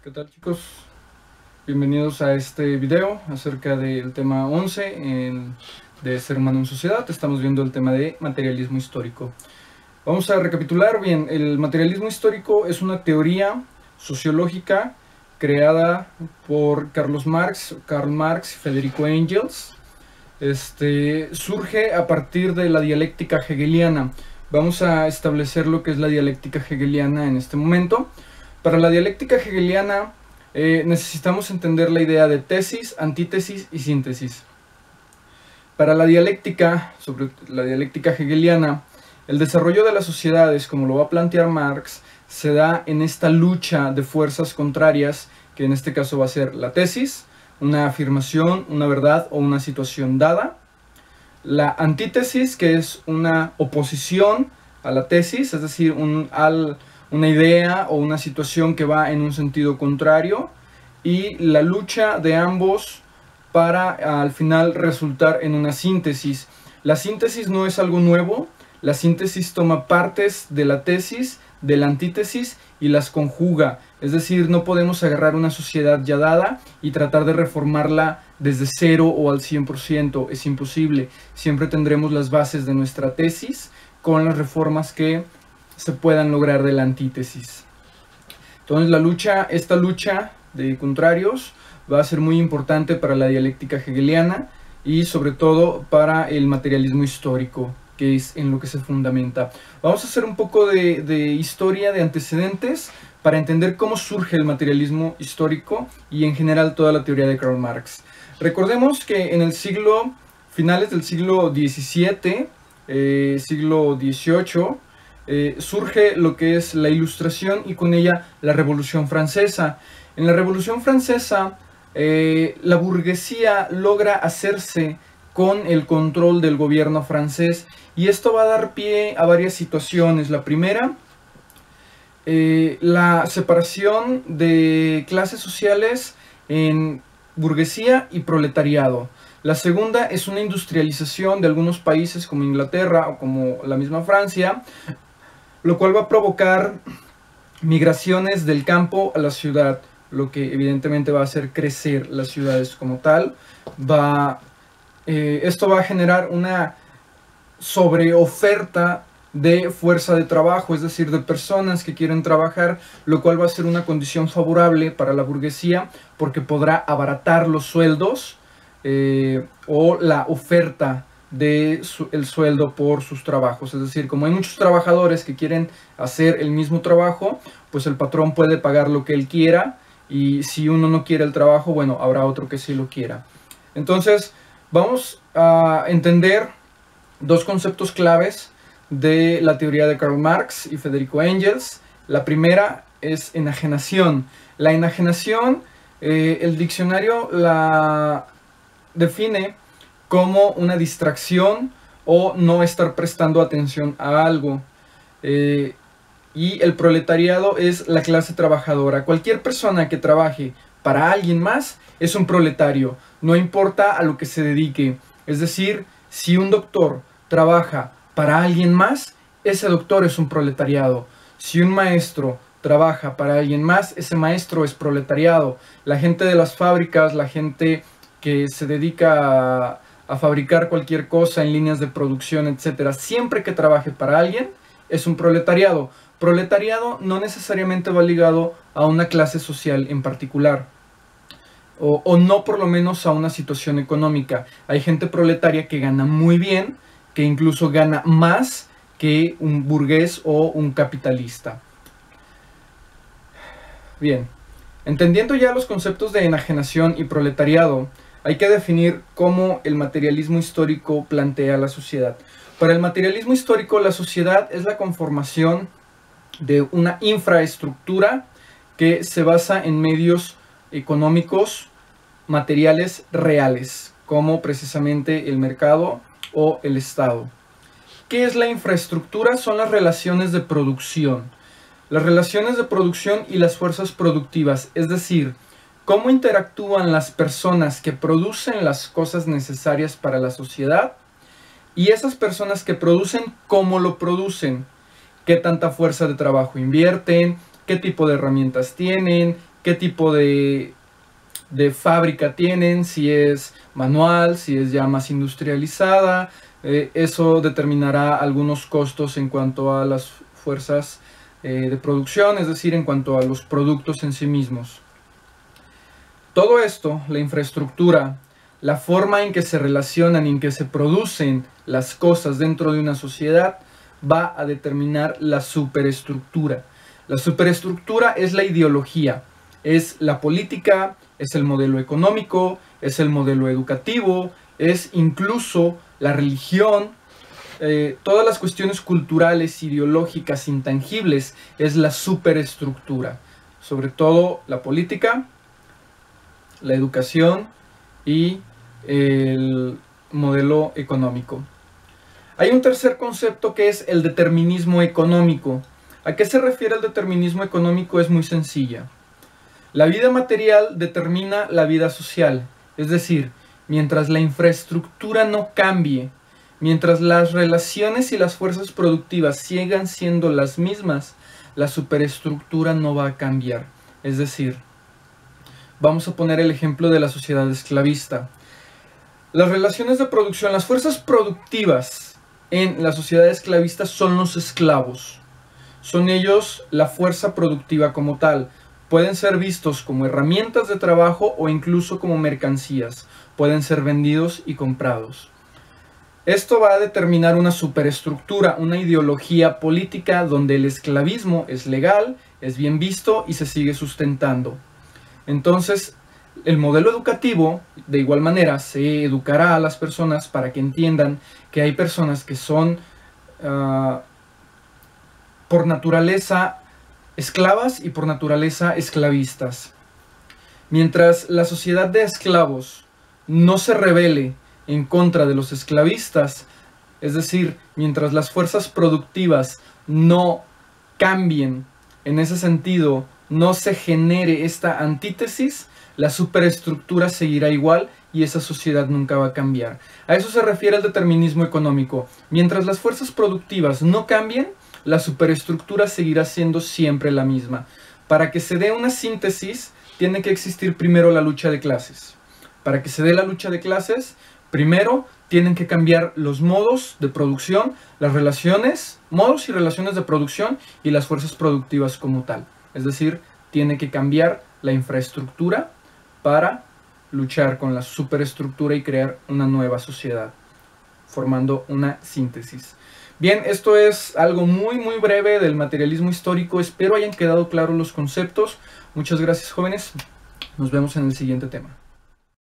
¿Qué tal, chicos? Bienvenidos a este video acerca del tema 11 de Ser humano en sociedad. Estamos viendo el tema de materialismo histórico. Vamos a recapitular bien. El materialismo histórico es una teoría sociológica creada por Karl Marx y Federico Engels. Surge a partir de la dialéctica hegeliana. Vamos a establecer lo que es la dialéctica hegeliana en este momento. Para la dialéctica hegeliana necesitamos entender la idea de tesis, antítesis y síntesis. Para la dialéctica, sobre la dialéctica hegeliana, el desarrollo de las sociedades, como lo va a plantear Marx, se da en esta lucha de fuerzas contrarias, que en este caso va a ser la tesis, una afirmación, una verdad o una situación dada. La antítesis, que es una oposición a la tesis, es decir, una idea o una situación que va en un sentido contrario, y la lucha de ambos para al final resultar en una síntesis. La síntesis no es algo nuevo, la síntesis toma partes de la tesis, de la antítesis y las conjuga. Es decir, no podemos agarrar una sociedad ya dada y tratar de reformarla desde cero o al 100%, es imposible. Siempre tendremos las bases de nuestra tesis con las reformas que se puedan lograr de la antítesis. Entonces esta lucha de contrarios va a ser muy importante para la dialéctica hegeliana y sobre todo para el materialismo histórico, que es en lo que se fundamenta. Vamos a hacer un poco de historia, de antecedentes, para entender cómo surge el materialismo histórico y en general toda la teoría de Karl Marx. Recordemos que en finales del siglo XVII, siglo XVIII, surge lo que es la Ilustración y con ella la Revolución Francesa. En la Revolución Francesa, la burguesía logra hacerse con el control del gobierno francés y esto va a dar pie a varias situaciones. La primera, la separación de clases sociales en burguesía y proletariado. La segunda es una industrialización de algunos países como Inglaterra o como la misma Francia, lo cual va a provocar migraciones del campo a la ciudad, lo que evidentemente va a hacer crecer las ciudades como tal. Esto va a generar una sobreoferta de fuerza de trabajo, es decir, de personas que quieren trabajar, lo cual va a ser una condición favorable para la burguesía porque podrá abaratar los sueldos o la oferta del sueldo por sus trabajos. Es decir, como hay muchos trabajadores que quieren hacer el mismo trabajo, pues el patrón puede pagar lo que él quiera, y si uno no quiere el trabajo, bueno, habrá otro que sí lo quiera. Entonces, vamos a entender dos conceptos claves de la teoría de Karl Marx y Federico Engels. La primera es enajenación. La enajenación, el diccionario la define como una distracción o no estar prestando atención a algo. Y el proletariado es la clase trabajadora. Cualquier persona que trabaje para alguien más es un proletario, no importa a lo que se dedique. Es decir, si un doctor trabaja para alguien más, ese doctor es un proletariado. Si un maestro trabaja para alguien más, ese maestro es proletariado. La gente de las fábricas, la gente que se dedica a fabricar cualquier cosa en líneas de producción, etcétera, siempre que trabaje para alguien, es un proletariado. Proletariado no necesariamente va ligado a una clase social en particular, o no por lo menos a una situación económica. Hay gente proletaria que gana muy bien, que incluso gana más que un burgués o un capitalista. Bien, entendiendo ya los conceptos de enajenación y proletariado, hay que definir cómo el materialismo histórico plantea la sociedad. Para el materialismo histórico, la sociedad es la conformación de una infraestructura que se basa en medios económicos, materiales reales, como precisamente el mercado o el Estado. ¿Qué es la infraestructura? Son las relaciones de producción. Las relaciones de producción y las fuerzas productivas, es decir, cómo interactúan las personas que producen las cosas necesarias para la sociedad y esas personas que producen, cómo lo producen, qué tanta fuerza de trabajo invierten, qué tipo de herramientas tienen, qué tipo de fábrica tienen, si es manual, si es ya más industrializada. Eso determinará algunos costos en cuanto a las fuerzas de producción, es decir, en cuanto a los productos en sí mismos. Todo esto, la infraestructura, la forma en que se relacionan y en que se producen las cosas dentro de una sociedad, va a determinar la superestructura. La superestructura es la ideología, es la política, es el modelo económico, es el modelo educativo, es incluso la religión, todas las cuestiones culturales, ideológicas, intangibles, es la superestructura. Sobre todo la política, la educación y el modelo económico. Hay un tercer concepto que es el determinismo económico. ¿A qué se refiere el determinismo económico? Es muy sencilla. La vida material determina la vida social, es decir, mientras la infraestructura no cambie, mientras las relaciones y las fuerzas productivas sigan siendo las mismas, la superestructura no va a cambiar. Es decir, vamos a poner el ejemplo de la sociedad esclavista. Las relaciones de producción, las fuerzas productivas en la sociedad esclavista son los esclavos. Son ellos la fuerza productiva como tal. Pueden ser vistos como herramientas de trabajo o incluso como mercancías. Pueden ser vendidos y comprados. Esto va a determinar una superestructura, una ideología política donde el esclavismo es legal, es bien visto y se sigue sustentando. Entonces, el modelo educativo, de igual manera, se educará a las personas para que entiendan que hay personas que son por naturaleza esclavas y por naturaleza esclavistas. Mientras la sociedad de esclavos no se rebele en contra de los esclavistas, es decir, mientras las fuerzas productivas no cambien en ese sentido, no se genere esta antítesis, la superestructura seguirá igual y esa sociedad nunca va a cambiar. A eso se refiere el determinismo económico. Mientras las fuerzas productivas no cambien, la superestructura seguirá siendo siempre la misma. Para que se dé una síntesis, tiene que existir primero la lucha de clases. Para que se dé la lucha de clases, primero tienen que cambiar los modos de producción, las relaciones, modos y relaciones de producción y las fuerzas productivas como tal. Es decir, tiene que cambiar la infraestructura para luchar con la superestructura y crear una nueva sociedad, formando una síntesis. Bien, esto es algo muy breve del materialismo histórico. Espero hayan quedado claros los conceptos. Muchas gracias, jóvenes. Nos vemos en el siguiente tema.